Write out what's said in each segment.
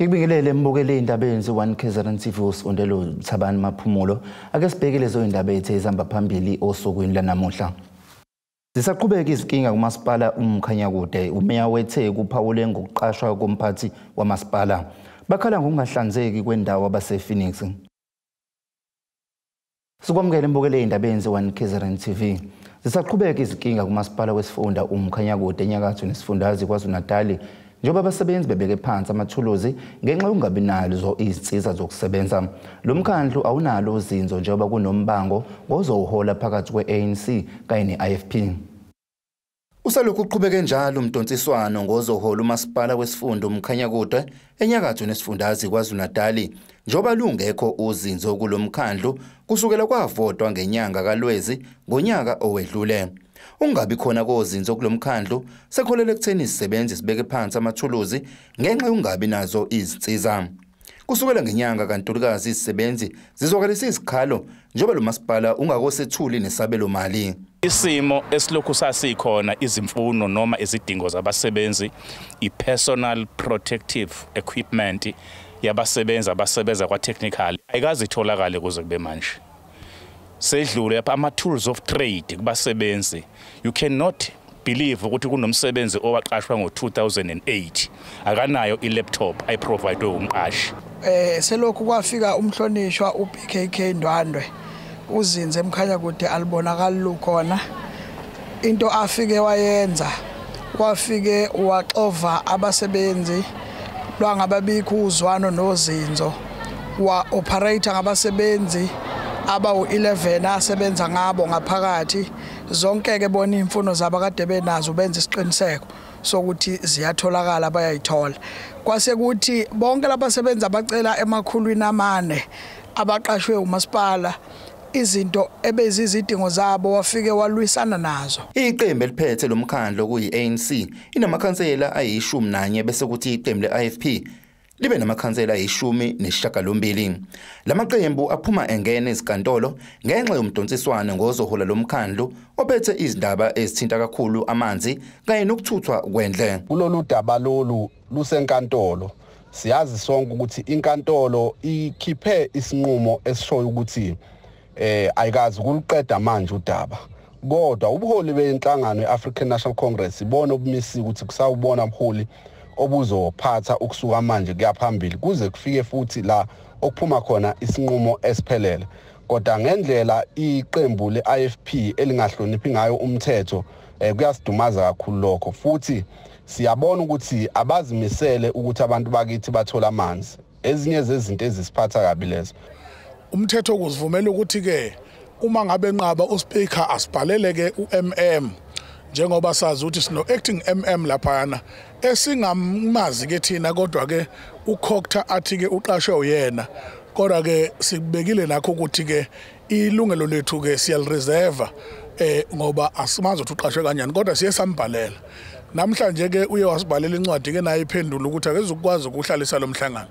Ngikubingelele mbukele indabeni 1KZNTV usondelo Thabani Maphumulo ake sibheke lezo indaba ethe izihamba phambili osukwini lanamuhla. Zisaqhubeka izinkinga kumasipala Umkhanyakude umeya wethe kuphawule ngokuqashwa komphathi wamasipala bakhala ngokungahlanzeki kwendawo abase-Phoenix. Sikwamukele mbukele indabeni 1KZNTV. Zisaqhubeka izinkinga kumasipala wesifunda Umkhanyakude enyakatho nesifundazwe KwaZulu-Natal njengoba abasebenzi bebeke phansi amathuluzi ngenxa yokungabi nazo izinsiza zokusebenza. Lo mkhandlu awunalo uzinzo njengoba kunombango ngozowuhola phakathi kwe-ANC kanye ne-IFP. Usalokhu uqhubeke njalo umdonsiswano ngozohola umasipala wesifunda Umkhanyakude enyakatho nesifundazwe KwaZulu-Natal njengoba lungekho uzinzo kulomkhandlu kusukela kwavotwa ngenyanga kaLwezi ngonyaka owedlule. Ungabi khona kozinzo kulomkhandlu sekholele ekutheni isisebenzi sibeke phansi amathuluzi ngenxa yokungabi nazo izinsiza. Kusukela ngenyanga kaNtulikazi isisebenzi zizwakalisa izikhalo njengoba lo masipala ungakosethuli nesabelo mali. Isimo esilokhu sasikhona izimfuno noma izidingo zabasebenzi i-personal protective equipment yabasebenzi abasebenza kwa-technical ayikazi itholakale kuze kube manje. Sedlule ama-tools of trade kubasebenzi. You cannot believe ukuthi kunomsebenzi owaqashwa ngo-2008 akanayo i-laptop ayiprovidwe umqashi. Selokhu kwafika umhlonishwa uPKK Ndwandwe uzinze Umkhanyakude alibonakala lukhona into afike wayenza wafike waxova abasebenzi lwangababikho uzwano nozinzo wa operator ngabasebenzi abawu-11 asebenza ngabo ngaphakathi zonke ke bona imfuno zabo kade benazo benza isiqiniseko sokuthi ziyatholakala bayayithola. Kwase kuthi bonke labasebenza abacela emakhulwini amane abaqashwe umasipala izinto ebezizidingo zabo wafike walwisana nazo. Iqembu eliphethe lomkhandlo kuyi-ANC inamakhansela ayi-11 bese kuthi iqembu le-IFP libe namakhansela ayi-18. Lamaqembu aphuma engene ezinkantolo ngenxa yomdonsiswano ngozohola lomkhandlu ophethe izindaba ezithinta kakhulu amanzi kanye nokuthuthwa kwendle. Kulolu daba lolu lusenkantolo. Siyazi sonke ukuthi inkantolo ikhiphe isinqumo esishoyo ukuthi ayikazi ukuliqeda manje udaba. Kodwa ubuholi benhlangano ye-African National Congress ibona obumisi ukuthi kusawubona ubuholi obuzophatha ukusuka manje kuya phambili kuze kufike futhi la okuphuma khona isinqumo esiphelele. Kodwa ngendlela iqembu le-IFP elingahloniphi ngayo umthetho kuyasidumaza kakhulu lokho futhi siyabona ukuthi abazimisele ukuthi abantu bakithi bathola amanzi. Ezinye zezinto ezisiphatha kabi lezo. Umthetho ukuzivumela ukuthi ke uma ngabe nqaba uSpeaker asibhalele ke uMM njengoba sazi ukuthi sino acting MM laphana esingamazi ke thina kodwa ke ukhokta athi ke uqashwe uyena kodwa ke sibekile nakho ukuthi ke ilungelo lethu ke siyalireserve ngoba asimazi ukuthi uqashwe kanjani kodwa siye sambhalela. Namhlanje ke uye wasibhalela incwadi ke nayo iphendula ukuthi akezukwazi ukuhlalisa lo mhlangano.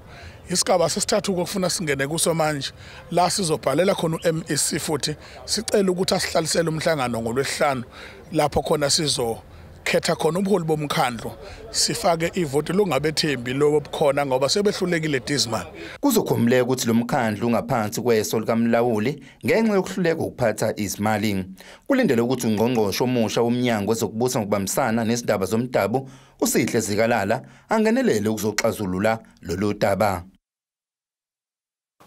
Isigaba sesithathu kokufuna singene kuso manje la sizobhalela khona uMEC futhi sicela ukuthi asihlalisele umhlangano ngoLwesihlanu lapho khona sizokhetha khona ubuholi bomkhandlu sifake ivoti longabethembi lobo bukhona ngoba sebehlulekile dismal. Kuzokhomleka ukuthi lo mkhandlu ungaphansi kweso likamlawuli ngenxa yokuhluleka ukuphatha izimali. Kulindele ukuthi ungqongqoshe omusha womnyango wezokubusa ngokubambisana nezindaba zomdabu uSihle Zikalala angenelele ukuzoxazulula lolu daba.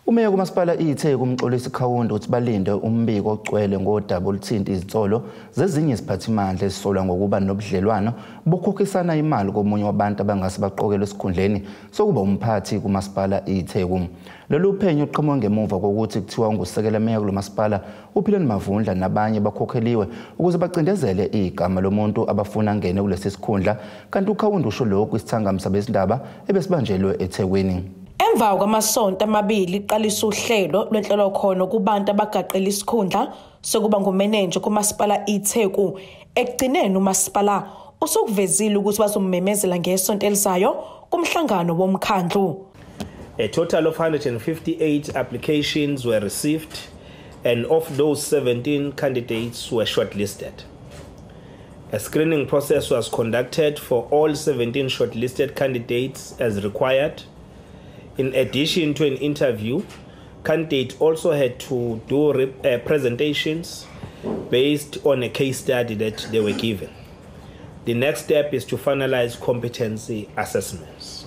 Umeya kumasipala ithe kumxolisa ikhawundi ukuthi balinde umbiko ogcwele ngodaba oluthinta izinsolo zezinye iziphathimandla ezisolwa ngokuba nobudlelwano bokukhokhisana imali komunye wabantu abangase baqokelwe esikhundleni sokuba umphathi kumasipala ithe lolu phenyo uqhamuka ngemuva kokuthi kuthiwa ngusekela meya kulo masipala uPhileni Mavundla nabanye bakhokheliwe ukuze bacindezele igama lomuntu abafuna ngene kulesi sikhundla kanti ukhawundi usho lokhu isithangamisa bezindaba ebesibanjelwe eThekwini. Emva kwamasonto amabili iqalisa uhlelo lwenhlelo khona kubantu abagaqela isikhundla sokuba ngumenenja kumasipala iTheku ekugcineni umasipala usukuvezile ukuthi bazommemezela ngesonto elizayo kumhlangano womkhandlu. A total of 158 applications were received and of those 17 candidates were shortlisted. A screening process was conducted for all 17 shortlisted candidates as required In addition to an interview, candidates also had to do presentations based on a case study that they were given. The next step is to finalize competency assessments.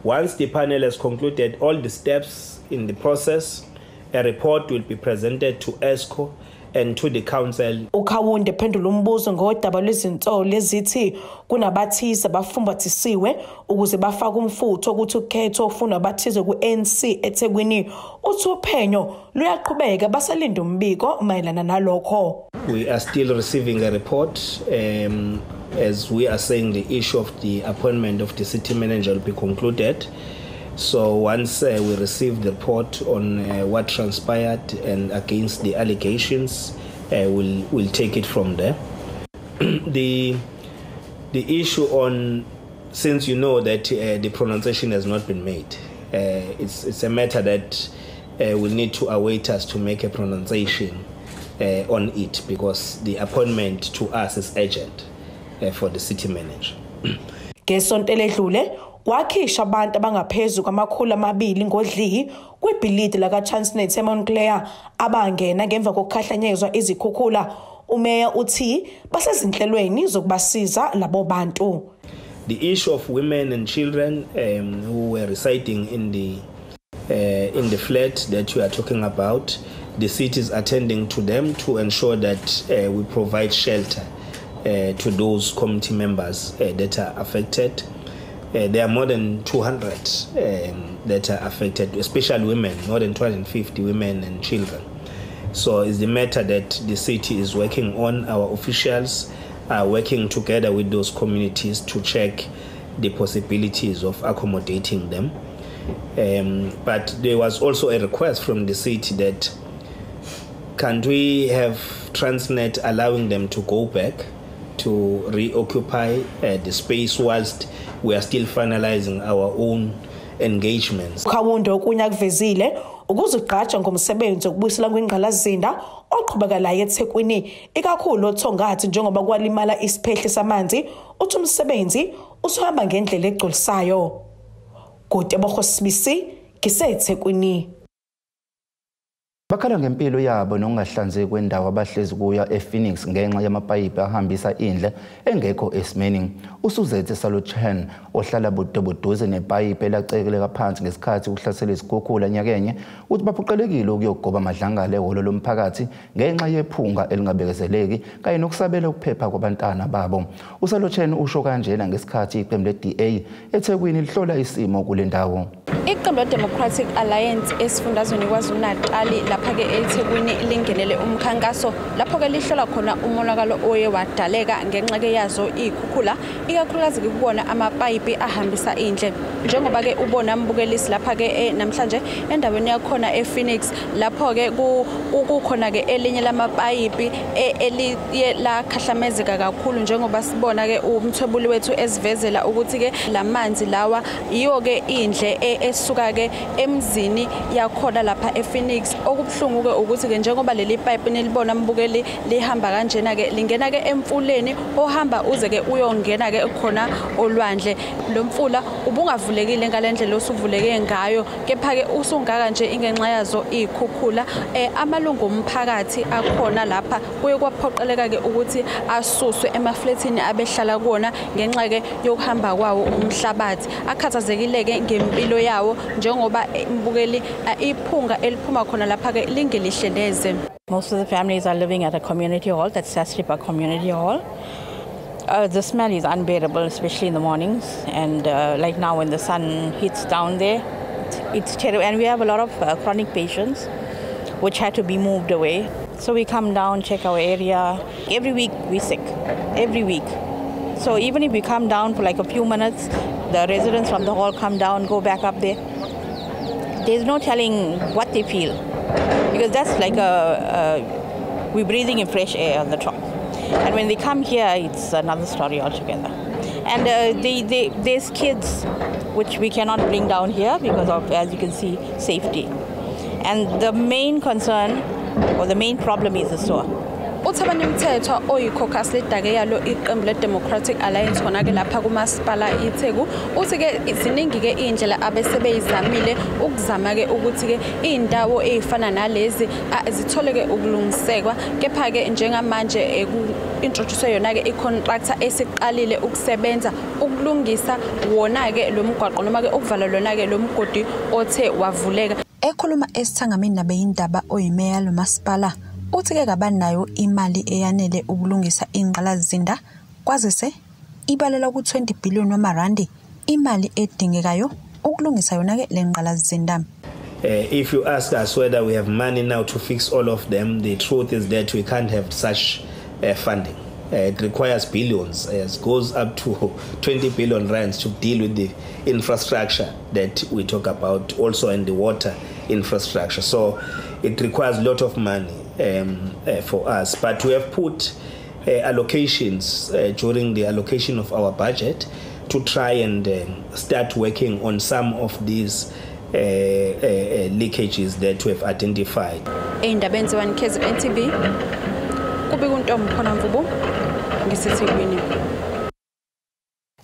Once the panel has concluded all the steps in the process, a report will be presented to ESCO and to the council. Ukhawunde phendula umbuzo ngodaba lwezinsolo ezithi kunabathize bafumbathisiwe ukuze bafake umfutho ukuthi ukhetho ofuna abathize ku-ANC eThekwini uthi uphenyo luyaqhubeka basalinda umbiko mayelana nalokho. We are still receiving a report as we are saying the issue of the appointment of the city manager will be concluded. So once we receive the report on what transpired and against the allegations, we'll take it from there. The issue on, since you know that the pronunciation has not been made, it's a matter that will need to await us to make a pronunciation on it, because the appointment to us is urgent for the city manager. Wakhisha abantu abangaphezu kwama200 ngodli kwibhilidi laka Transnet eMontclair abangena ngemva kokukhahlanyezwa izikhukhula. Umeya uthi basezinhlelweni zokubasiza labo bantu. The issue of women and children who were residing in the flat that you are talking about, the city is attending to them to ensure that we provide shelter to those community members that are affected. There are more than 200 that are affected, especially women, more than 250 women and children. So it's the matter that the city is working on. Our officials are working together with those communities to check the possibilities of accommodating them. But there was also a request from the city that can we have Transnet allowing them to go back to reoccupy the space whilst we are still finalizing our own engagements. Ukhawunde okunya kuvezile ukuzigqaja ngomsebenzi okubuyisela kwingqalazinda oqhubeka la eThekwini ikakhulu othongathi njengoba kwalimala isiphehle samanzi uthi umsebenzi usuhamba ngendlela egcolisayo. Kude bokhosibisi kiseThekwini. Bakhala ngempilo yabo nokungahlanzeki kwendawo abahlezi kuya ePhoenix ngenxa yamapayipi ahambisa indle engekho esimeni. Usuzethe Salochen ohlala buduze nepayipi elacekeleka phansi ngesikhathi ukuhlasela izikhukhula nyakenye uthi baphuqelekile ukuyogoba amadlangala ehholo lomphakathi ngenxa yephunga elingabekezeleki kanye nokusabela ukuphepha kwabantwana babo. uSalochen usho kanjena ngesikhathi iqembu leDA eThekwini lihlola isimo kule ndawo. Iqembu leDemocratic Alliance esifundazweni KwaZulu-Natal lapha ke eThekwini lingenele umkhankaso lapho ke lihlola khona umonakalo oye wadaleka ngenxa ke yazo ikhukhula ikakhulukazi kubona amapayipi ahambisa indle njengoba ke ubona ambukelisi lapha ke namhlanje endaweni yakhona ePhoenix lapho ke kukhona ke elinye lamapayipi eliye la khahlamezeka kakhulu njengoba sibona ke umthwebuli wethu esivezela ukuthi ke lamanzi lawa yiyo ke indle esuka ke emzini yakhona lapha ePhoenix. Okubhlungu ke ukuthi ke njengoba leli pipe nilibona ambukeli lihamba kanjena ke lingena ke emfuleni ohamba uze ke uyongena ke khona olwandle. Lo mfula ubungavulekile ngalendlela osuvuleke ngayo kepha ke usungaka nje ingenxa yazo ikhukhula. Amalungu omphakathi akhona lapha kuye kwaphoqeleka ke ukuthi asuswe emafletini abehlala kuona ngenxa ke yokuhamba kwawo umhlabathi. Akhathazekile ke ngempilo yawo njengoba mbukeli iphunga eliphuma khona lapha ke lingelihle neze. Most of the families are living at a community hall, that's Zisaqhubeka community hall. The smell is unbearable, especially in the mornings, and like now when the sun hits down there, it's terrible. And we have a lot of chronic patients which had to be moved away. So we come down, check our area. Every week we're sick, every week. So even if we come down for like a few minutes, the residents from the hall come down, go back up there. There's no telling what they feel, because that's like we're breathing in fresh air on the top. And when they come here, it's another story altogether. And there's kids, which we cannot bring down here because of, as you can see, safety. And the main concern, or the main problem is the sewer. uthi abanemthetho oyicaucus ledake yalo iqembu le-Democratic Alliance khona-ke lapha kumasipala iTheku uthi-ke ziningi-ke iy'ndlela abesebeyizamile ukuzama-ke ukuthi-ke iy'ndawo ey'fana nalezi zithole-ke ukulungisekwa kepha-ke njengamanje ku-introduce yona-ke i-contractor esiqalile ukusebenza ukulungisa wona-ke lo mgwaqo noma-ke ukuvala lona-ke lo mgodi othe wavuleka. Ekhuluma esithangamini nabeyindaba oyimeya lo masipala uthi-ke kabanayo imali eyanele ukulungisa ingqalasizinda kwazise ibalela ku-20 billion wamarandi imali edingekayo ukulungisa yona-ke le ngqalasizinda. If you ask us whether we have money now to fix all of them, the truth is that we can't have such funding. It requires billions. It goes up to 20 billion rands to deal with the infrastructure that we talk about, also in the water infrastructure. So it requires a lot of money for us. But we have put allocations during the allocation of our budget to try and start working on some of these leakages that we have identified. Ey'ndabeni ze-1KZNTV kubika uNtombi ngiseThekwini.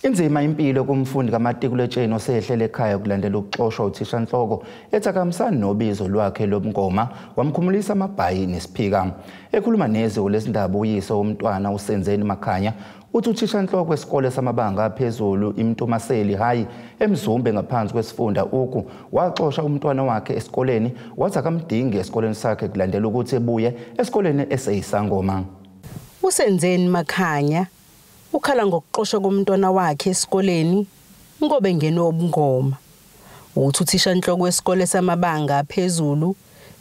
Inzima impilo kumfundi kamatikuletsheni osehlele ekhaya kulandela ukuxoshwa uthishanhloko ethakamisana nobizo lwakhe lomngoma wamkhumulisa amabhayi nesiphika. Ekhuluma neziko lesindaba uyise womntwana uSenzeni Makhanya uthi uthishanhloko wesikole samabanga aphezulu iMtumaseli High eMzumbe ngaphansi kwesifunda uku waxoshwa umntwana wakhe esikoleni wathi akamdingi esikoleni sakhe kulandela ukuthi ebuye esikoleni eseyisangoma. uSenzeni Makhanya ukhala ngokuxoshwa komntwana wakhe esikoleni ngoba engene obungoma. Uthi uthishanhloko wesikole samabanga aphezulu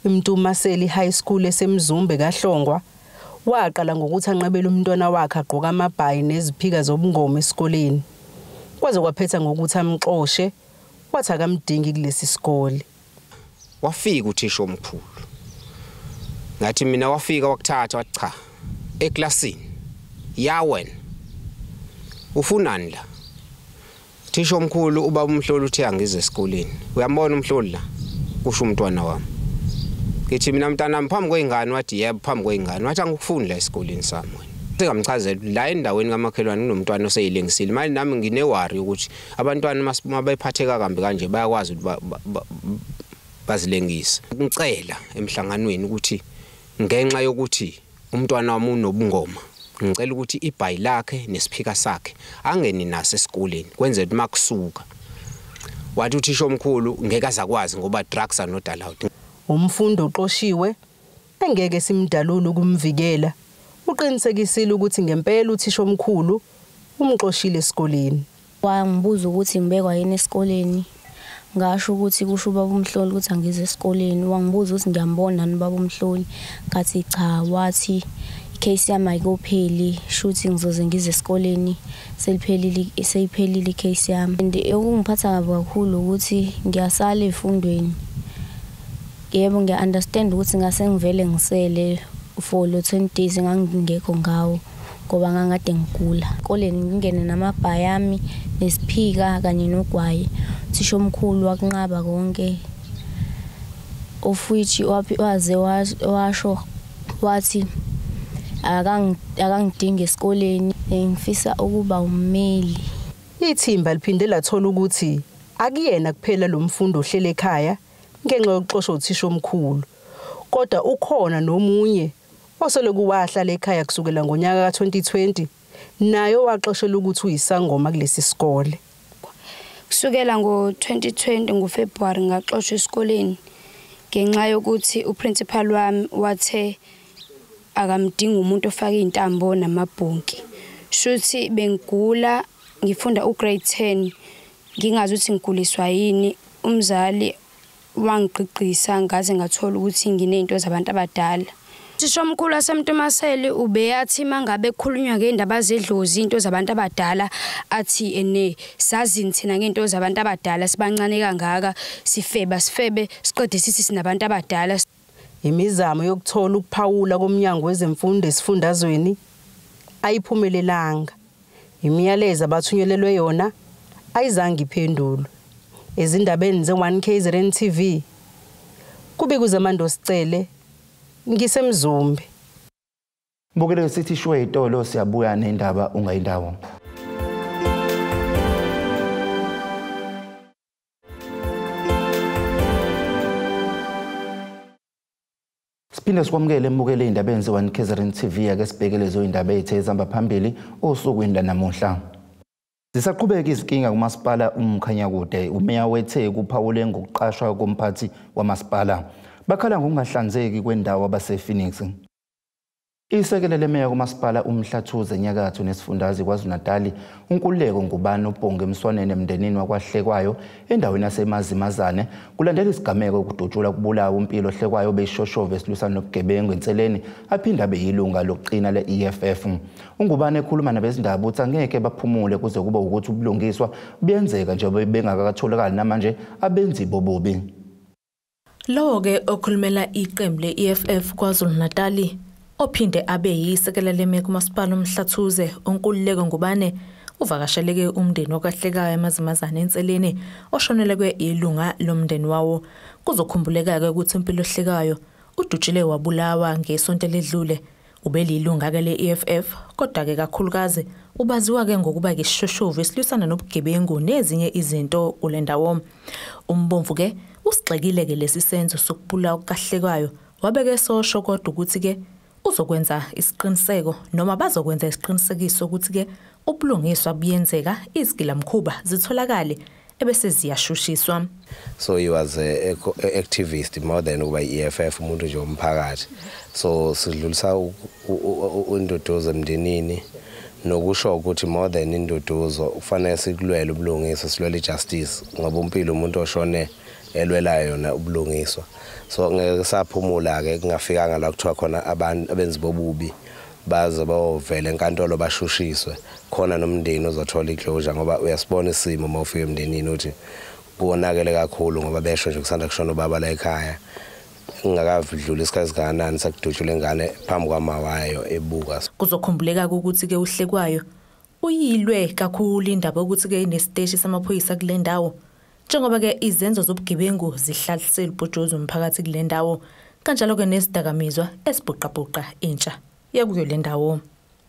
iMtumaseli High School eseMzumbe kaHlongwa waqala ngokuthi anqabele umntwana wakhe agqoka amabhayi neziphika zobungoma esikoleni. Kwaze kwaphetha ngokuthi amxoshe wathi akamdingi kulesi sikole. Wafika uthisha omkhulu. Ngathi mina wafika wakuthatha wathi cha eklasini ya wena ufunani la. Thisha omkhulu ubaba umhloli uthi angize esikoleni. Uyambona umhloli la kusho umntwana wami. Ngithi mina mntanami phambi kwengane wathi yebo phambi kwengane wathi angikufuni la esikoleni sami wena. Ngamchazela la endaweni kamakhelwane kunomntwana oseyilengisile manje nami nginewari ukuthi abantwana masipuma bayiphatheka kambe kanje bayakwazi bazilengisa. Ngicela emhlanganweni ukuthi ngenxa yokuthi umntwana wami unobungoma ngicela ukuthi ibhayi lakhe nesiphika sakhe angeni naso esikoleni kwenze ukuthi makusuka. Wathi uthisha omkhulu ngeke azakwazi ngoba drugs are not allowed. Umfundi oxoshiwe engeke simdalula ukumvikela uqinisekisile ukuthi ngempela uthisha omkhulu umxoshile esikoleni. Wangibuza ukuthi ngibekwa yini esikoleni. Ngasho ukuthi kusho ubaba umhloli ukuthi angize esikoleni. Wangibuza ukuthi ngiyambona nani ubaba umhloli. Ngathi cha, wathi case yami ayikopheli shuthi ngizoze ngize esikoleni seyiphelile icase yami. Okungiphatha kabi kakhulu ukuthi ngiyasala efundweni. Yebo ngiya-understand ukuthi ngase ngivele ngisele for lo 20 days ngangingekho ngawo ngoba ngangade ngigula. Esikoleni ngingene namabhayi ami nesiphika kanye nogwayi. Thisha omkhulu wakunqaba konke. Of which waze washo wathi akangidingi esikoleni ngifisa ukuba ummeli. Ithimba liphinde lathola ukuthi akuyena kuphela lo mfundi ohlele ekhaya ngenxa yokuxoshwa uthisha omkhulu. Kodwa ukhona nomunye osele kuwahlala ekhaya kusukela ngonyaka ka2020 nayo waxoshela ukuthi uyisangoma kulesi sikole. Kusukela ngo2020 ngoFebruary ngaxoshwa esikoleni ngenxa yokuthi uprincipal wami wathe akamdingi umuntu ofaka izintambo namabhonki. Shuthi bengigula ngifunda ugrade 10 ngingazi ukuthi ngiguliswa yini. Umzali wangigqigqisa ngaze ngathola ukuthi nginezinto zabantu abadala. Thisha omkhulu waseMtumaseli ubeyathi mangabe ekhulunywa ngeindaba zedlozi into zabantu abadala athi ene sazini thina ngento zabantu abadala sibancane kangaka sifebe siqede sithi sinabantu abadala. Imizamo yokuthola ukuphawula komnyango wezemfundo esifundazweni ayiphumelelanga. Imiyalezo abathunyelelwe yona ayizange iphendulwe. Ezindabeni ze1KZNTV kubikuza Amando Sicele ngisemzumbe. Mbukele sithi shwe itolo siyabuya nendaba ungayindawo. Siphinde sikwamukele embukele indaba enziwa 1KZNTV ake sibhekelezo indaba ethe ezihamba phambili osuku namuhla. Zisaqhubeka izinkinga kumasipala Umkhanyakude. Umeya wethe kuphawule ngokuqashwa komphathi wamasipala. Bakhala ngokungahlanzeki kwendawo abase-Phoenix. Isekele lemeya kumasipala uMhlathuze Nyakatho nesifundazwe KwaZulu-Natal unkululeko ngubani uBhonge Mswanene emndenini wakwahlekwayo endaweni yaseMazimazane kulandela isigameko ukudutshula kubulawa impilo hlekwayo beshoshove esilusana nobugebengu entseleni aphinda beyilunga lokuqina le-EFF. Ungubani ekhuluma nabezindaba uthi angeke baphumule kuze kube ukuthi ubulungiswa buyenzeka njengoba bengakatholakali namanje abenzi bobubi. Lo-ke okhulumela iqembu le-EFF KwaZulu-Natal ophinde abe yisekela lemeya kumasipala uMhlathuze onkululeko ngubane uvakasheleke umndeni wakwahlekayo eMazimazane entseleni oshoneleke ilunga lomndeni wawo. Kuzokhumbuleka-ke ukuthi impilo hlekayo udutshile wabulawa ngesonto ledlule ubelilunga-ke le-EFF kodwa-ke kakhulukazi ubaziwa-ke ngokuba isishoshovu esilusana nobugebengu nezinye izinto kule ndawo. Umbomvu-ke usigxekile-ke lesi senzo sokubulawa kukahlekayo wabeke sosho kodwa ukuthi-ke uzokwenza isiqiniseko noma bazokwenza isiqinisekiso ukuthi-ke ubulungiswa buyenzeka izigilamkhuba zitholakale ebese ziyashushiswa. So he was an activist more than ukuba EFF umuntu nje womphakathi. So sidlulisa undodozo emndenini nokusho ukuthi more than indodozo ufanele sikulwele ubulungiswa silwele ijustice ngoba impilo umuntu oshone elwelayo yona ubulungiswa. So ngeke saphumula ke kungafikanga la kuthiwa khona abantu abenzi bobubi baze bavele enkantolo bashushiswe khona nomndeni uzothola iclosure ngoba uyasibona isimo mawufika emndenini uthi kuonakele kakhulu ngoba besho nje kusanda kushona ubaba la ekhaya ngakavudlula isikhathi kanani sakudutshula ingane phambi kwamawayo ebuka. Kuzokhumbuleka ukuthi ke uhlekwayo uyilwe kakhulu indaba ukuthi ke inesiteshi samaphoyisa kule ndawo. Njengoba ke izenzo zobugebengu zihlalisela ubhojozi umphakathi kule ndawo kanjalo ke nesidakamizwa esibhuqabhuqa intsha yakuyo le ndawo.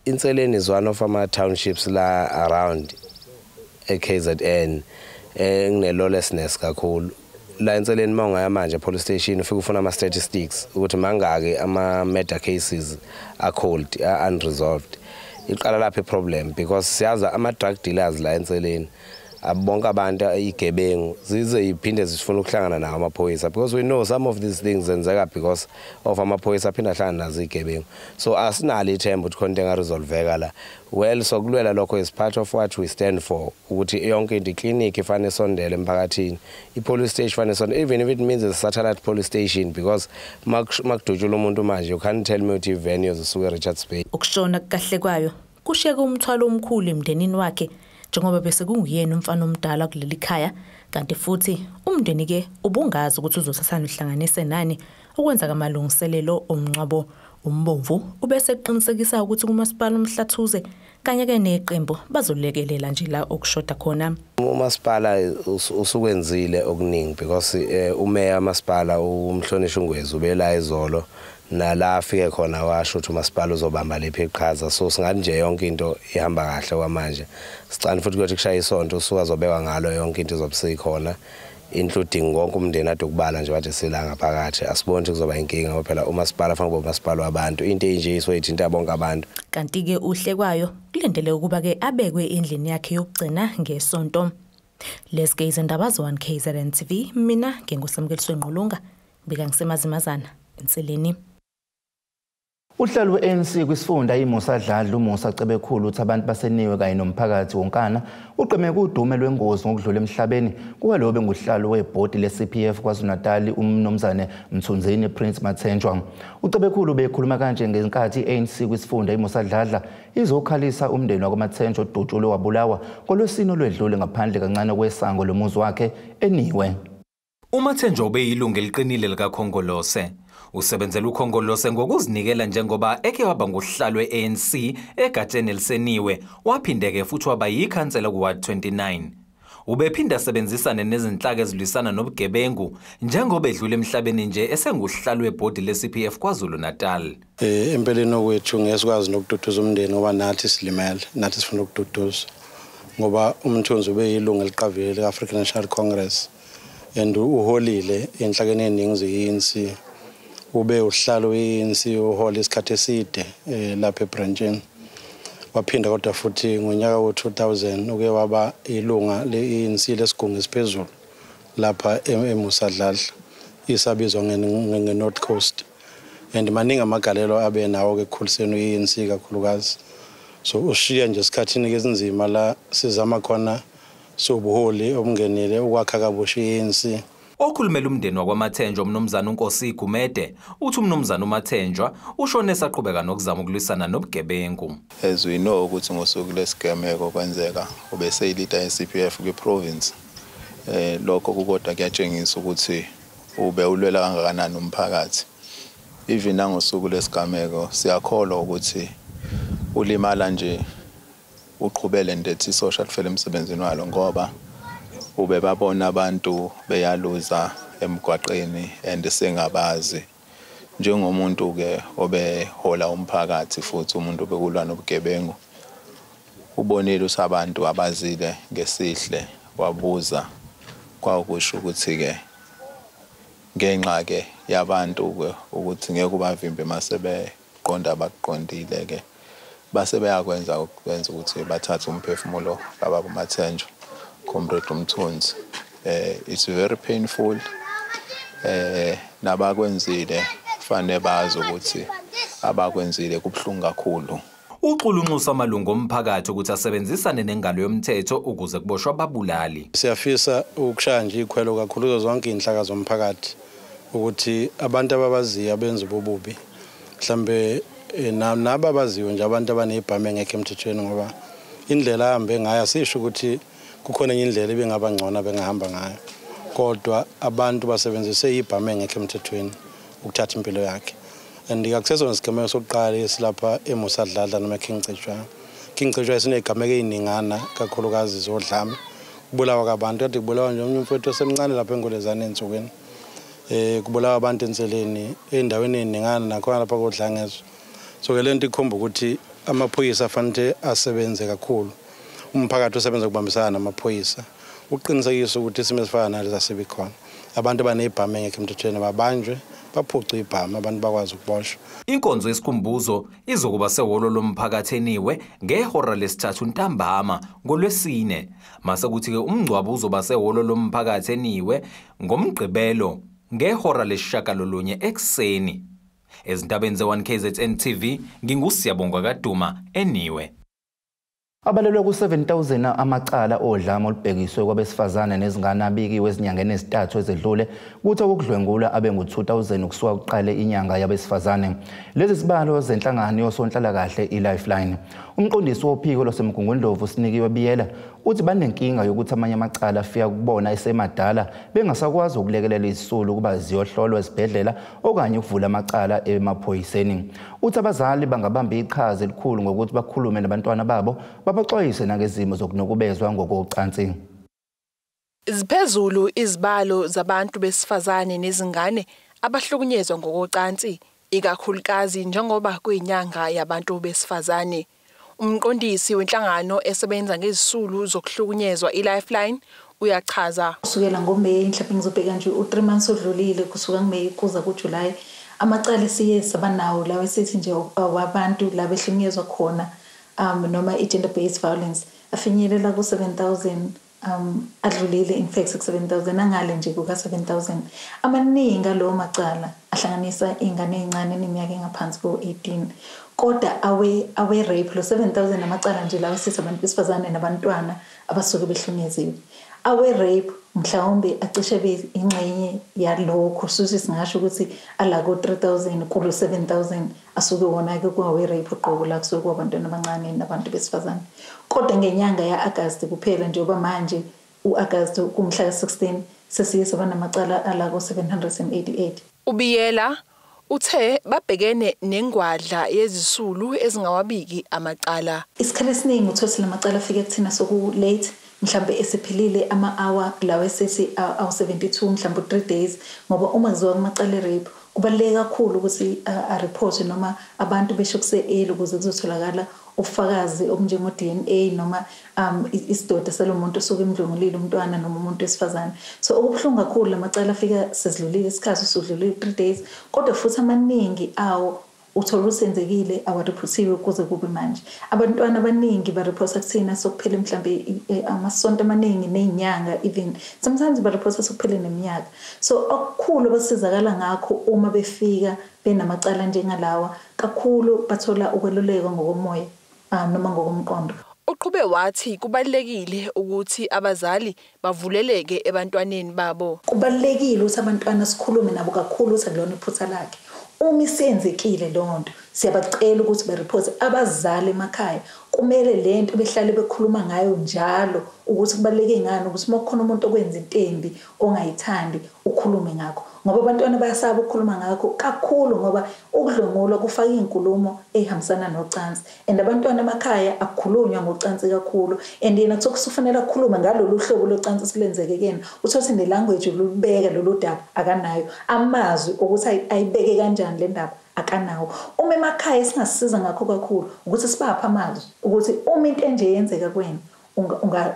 Intseleni is one of our townships la around KZN ngine lawlessness kakhulu. La intseleni mawungaya manje police station ufika ufuna ama statistics ukuthi mangake ama murder cases are cold are unresolved. Iqala lapha problem because siyaza ama drug dealers la intseleni abonke abantu igebengu zize iphinde zifuna ukuhlangana nawo amaphoyisa because we know some of these things zenzeka because of amaphoyisa aphinda ahlangana nazo igebengu. So asinalo ithemba ukuthi konke engaresolveka la. Well so kulwela lokho is part of what we stand for ukuthi yonke into clinic ifanele sondele emphakathini ipolice station ifanele sondele even if it means a satellite police station because makudutshula umuntu manje you can't tell me ukuthi venues usuke Richards Bay. Ukushona kahlekwayo kushiyeka umthwalo omkhulu emndenini wakhe njengoba bese kunguyena umfana omdala kuleli khaya kanti futhi umndeni ke ubungazi ukuthi uzosasana uhlanganise nani ukwenza kamalungiselelo omncwabo. Umbomvu ubese eqinisekisa ukuthi kumasipala uMhlathuze kanye ke neqembu bazolekelela nje la okushoda khona. Umasipala usukwenzile okuningi because umeya kamasipala umhlonishwa uNgwezi ubela izolo nala afike khona washo ukuthi umasipala uzobamba lephi iqhaza. So singathi nje yonke into ihamba kahle kwamanje sicane futhi ukuthi kushaya isonto usuka zobekwa ngalo yonke into izobisikhona including konke umndeni ade kubala nje wathi silanga phakathi asiboni ukuthi kuzoba inkinga ngoba phela umasipala fanele kube umasipala wabantu into enje isoyithinta bonke abantu. Kanti ke uhlekwayo kulendele ukuba ke abekwe endlini yakhe yokugcina ngesonto. Lesike izindaba zo1KZNTV mina nginguSamkeliswe Nqulunga bika ngisemazimazana enseleni. Uhlelo we-ANC kwisifunda iMusadladla uMusa Cebekhulu uthi abantu baseniwe kanye nomphakathi wonkana uqeme kudume lwengozi ngokudlula emhlabeni kuba lo benguhlalo webhodi le-CPF KwaZulu-Natal umnomzane Mthunzini Prince Mathenjwa. uCebekhulu bekhuluma kanje ngenkathi i-ANC kwisifunda iMusadladla izokhalisa umndeni wakwaMathenjwa odutshulwe wabulawa kolwesino lwedlule ngaphandle kancane kwesango lomuzi wakhe eniwe. uMathenjwa ubeyilungu eliqinile likakhongolose. Usebenzela ukhongolose ngokuzinikela njengoba eke waba nguhlalo we-ANC egatsheni eliseniwe waphindeke futhi waba yikhansela kuWard 29. Ubephinda asebenzisane nezinhlaka ezilwisana nobugebengu njengoba edlule emhlabeni nje esenguhlalu webhodi le-CPF KwaZulu-Natal. Empeleni okwethu ngesikwazi nokududuza umndeni ngoba nathi silimele, nathi sifuna ukududuza. Ngoba umthunzi ube yilunga eliqavile le-African National Congress and uholile enhlakeni eningi ze-ANC. Ube uhlalo we-ANC uhole isikhathi eside lapha ebranchini. Waphinda kodwa futhi ngonyaka wo-2000 uke waba ilunga le-ANC lesigungu esiphezulu lapha eMusadlala isabizwa nge-North Coast. And maningi amagalelo abe nawo ke ekukhuliseni i-ANC kakhulukazi. So ushiya nje esikhathini ezinzima la sizama khona sobuholi obungenile ukwakha kabusha i-ANC. Okhulumela umndeni wakwaMathenjwa umnumzana uNkos'Igumede uthi umnumzana uMathenjwa ushone esaqhubeka nokuzama ukulwisana nobugebengu. As we know ukuthi ngosuku lesigameko kwenzeka ubeseyilida ye-CPF kwi-province. Lokho kukodwa kuyatshengisa ukuthi ube ulwela kangakanani umphakathi. Even nangosuku lesigameko siyakholwa ukuthi ulimala nje uqhubele ndethi social fair emsebenzini walo ngoba ube babona abantu beyaluza emgwaqeni and sengabazi njengomuntu ke obehola umphakathi futhi umuntu bekulwa nobugebengu ubonile usabantu abazile ngesihle wabuza kwakusho ukuthi ke ngenxa ke yabantu ke ukuthi ngeke ubavimbe masebe qonda abaqondile ke base bayakwenza ukuthi bathathe umphefumulo baba kuMathenjwa Comrade Umthunzi. It's very painful. Nabakwenzile fanele bazi ukuthi abakwenzile kubhlungu kakhulu. Uxulunxusa amalungu omphakathi ukuthi asebenzisane nengalo yomthetho ukuze kuboshwe ababulali. Siyafisa ukushaya nje ikhwelo kakhulu zonke inhlaka zomphakathi ukuthi abantu ababaziyo abenza ububi mhlambe nababaziyo nje abantu abanezibhame ngeke emthethweni ngoba indlela ahambe ngayo sisho ukuthi kukhona enye indlela ebengaba ngcona bengahamba ngayo kodwa abantu basebenzise ibhame ngeke emthethweni ukuthatha impilo yakhe and ngiyakseso nesigameko sokuqala esilapha eMusadlala noma King Cetshwa isinegameko eziningana kakhulukazi zodlame kubulawa kwabantu kade kubulawa nje umfowethu osemncane lapha eNgolezane ensukwini kubulawa abantu enseleni endaweni eziningana nakhona lapha kodlangezo so ke lento ikhomba ukuthi amaphoyisa afanele asebenze kakhulu umphakathi osebenza ukubambisana namaphoyisa uqinisekisa ukuthi isimo esifana nalezi asebikhona abantu abanezibhame ngeke emthethweni babanjwe baphucwe ibhama abantu bakwazi ukuboshwa. Inkonzo yesikhumbuzo izokuba sehholo lomphakathi eniwe ngehora lesithathu ntambama ngoLwesine mase kuthi ke umngcwabo uzoba sehholo lomphakathi eniwe ngomgqibelo ngehora lesishagalolunye ekseni. Ezindabeni ze1KZNTV ngingusiyabongwa kaDuma eniwe. Abalelwe ku-7,000 amacala odlame olubhekiswe kwabesifazane nezingane abikiwe ezinyangeni ezintathu ezedlule kuthi ukudlwengula abe ngu-2,000 kusuka kuqale inyanga yabesifazane. Lezi sibalo zenhlangano yosonhlalakahle iLifeline. Umqondisi wophiko lwasemgungundlovu Sinikiwe Biyela uthi banenkinga yokuthi amanye amacala afika kubona esemadala bengasakwazi ukulekelela izisulu kuba ziyohlolwa esibhedlela okanye ukuvula amacala emaphoyiseni. Uthi abazali bangabamba iqhaza elikhulu ngokuthi bakhulume nabantwana babo babaxwayise nangezimo zokunukubezwa ngokocansi. Ziphezulu izibalo zabantu besifazane nezingane abahlukunyezwa ngokocansi ikakhulukazi njengoba kuyinyanga yabantu besifazane. Umqondisi wenhlangano esebenza ngezisulu zokuhlukunyezwa iLifeline uyachaza. Kusukela ngoMeyi mhlawumbe ngizobheka nje u3 months odlulile kusuka ngoMeyi kuza kuJuly amacala siye sabanawo lawe sithi nje abantu la behlukunyezwa khona noma i-gender based violence afinyelela ku-7,000 adlulile in fact 7,000 angale nje kuka 7,000 amaningi alowo macala ahlanganisa ingane ezincane neminyaka engaphansi ko-18 kodwa awe rape lo 7,000 amacala nje lawo sithi abantu besifazane nabantwana abasuke behlukunyeziwe awe rape mhlawumbe acishe be ingxenye yalokho suthi singasho ukuthi ala ko 3,000 kulo 7,000 asuke wona ke kuwe rape uqobo la kusuke kwabantwana abancane nabantu besifazane kodwa ngenyanga yaAugust kuphela njengoba manje uAugust kumhla ka16 sesiye sabana amacala ala ko 788. Ubiyela uthe babhekene nengwadla yezisulu ezingawabiki amacala. Isikhathi esiningi uthola lamacala afike kuthina soku late mhlambe esiphelile ama-hour lawa esesi awu-72 mhlambe 3 days ngoba uma kuziwa kumacala rape kubaluleke kakhulu ukuthi a-report noma abantu besho kuse-early ukuze kuzotholakala ufakazi okunjengo-DNA noma isidoda salomuntu osuke emdlongolile umntwana noma umuntu wesifazane. So okubuhlungu kakhulu lamacala afika sezidlulile isikhathi usudlulile 3 days kodwa futhi amaningi awo uthola usenzekile awarepothiwe kuze kube manje. Abantwana abaningi bareport kuthina sokuphela mhlambe amasonto amaningi nezinyanga even sometimes bareport sokuphela neminyaka. So okukhulu basizakala ngakho uma befika benamacala njengalawa kakhulu bathola ukweluleka ngokomoya noma ngokomqondo. Uqhube wathi kubalekile ukuthi abazali bavuleleke ebantwaneni babo. Kubalekile ukuthi abantwana sikhulume nabo kakhulu ukuthi akulona iphutha lakhe. Uma isenzekile lonto siyabacela ukuthi bereport abazali emakhaya kumele lento behlale bekhuluma ngayo njalo ukuthi kubaleke ngani ukuthi makukhona umuntu okwenza intembi ongayithandi ukhulume ngakho ngoba abantwana bayasaba ukukhuluma ngakho kakhulu ngoba ukudlongolwa kufaka izinkulumo ehambisana nocansi and abantwana emakhaya akukhulunywa ngocansi kakhulu and yena kusukufanele ukukhuluma ngalolu hlobo locansi silenzeke kena uthothi ne language lubeka lolu daba akanayo amazwi ukuthi ayibeke kanjani le ndaba akanawo. Uma emakhaya singasiza ngakho kakhulu ukuthi sibapha amazwi ukuthi uma into enje yenzeka kwena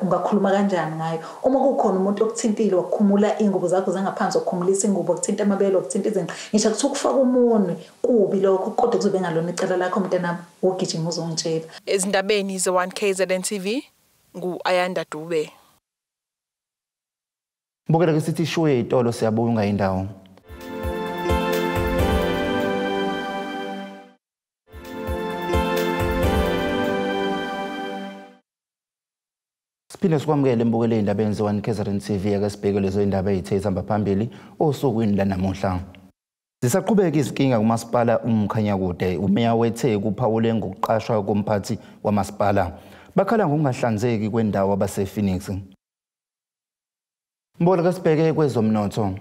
ungakhuluma kanjani ngayo. Uma kukhona umuntu okuthintile wakhumula ingubo zakho zangaphansi wakhumulisa ingubo okuthinta amabele okuthinta izinqa ngisho kuthi ukufaka umunwe kubi lokho kodwa kuzobe ngalona icala lakho mntanami wogijima uzongitshela. Ezindabeni ze1KZNTV ngu-Ayanda Dube. Mbukela ke sithi ishow yetolo siyabunga indawo. Siphinde sikwamukele mbukele indabeni ze1KZNTV ake sibheke lezo indaba ezithe zihamba phambili osukwini lanamuhla. Zisaqhubeka izinkinga kumasipala Umkhanyakude. Umeya wethe kuphawule ngokuqashwa komphathi wamasipala. Bakhala ngokungahlanzeki kwendawo abase-Phoenix. Mbukela ke sibheke kwezomnotho.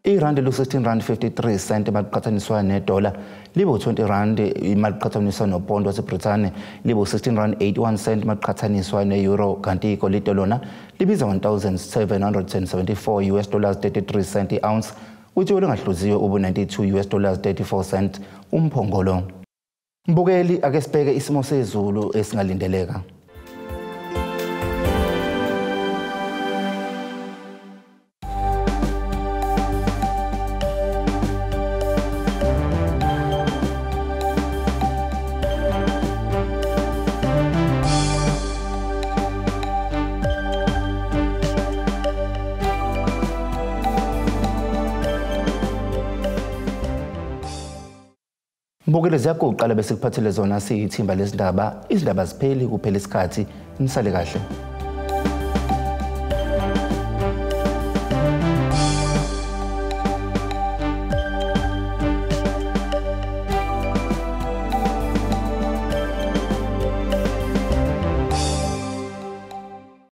Irandi lu-16.53 maliqhathaniswa nedola libo 20 rand maliqhathaniswa nopondo waseBrithani libo 16.81 maliqhathaniswa ne-euro kanti igolide lona libiza 1,774 US dollars 33 cent i-ounce utshwele ngahluziwe ubu 92 US dollars 34 cent umphongolo. Mbukeli ake sibheke isimo sezulu esingalindeleka. Mbukele ziyaguqala bese kuphathele zona siyithimba lezindaba izindaba zipheli kuphela isikhathi nisale kahle.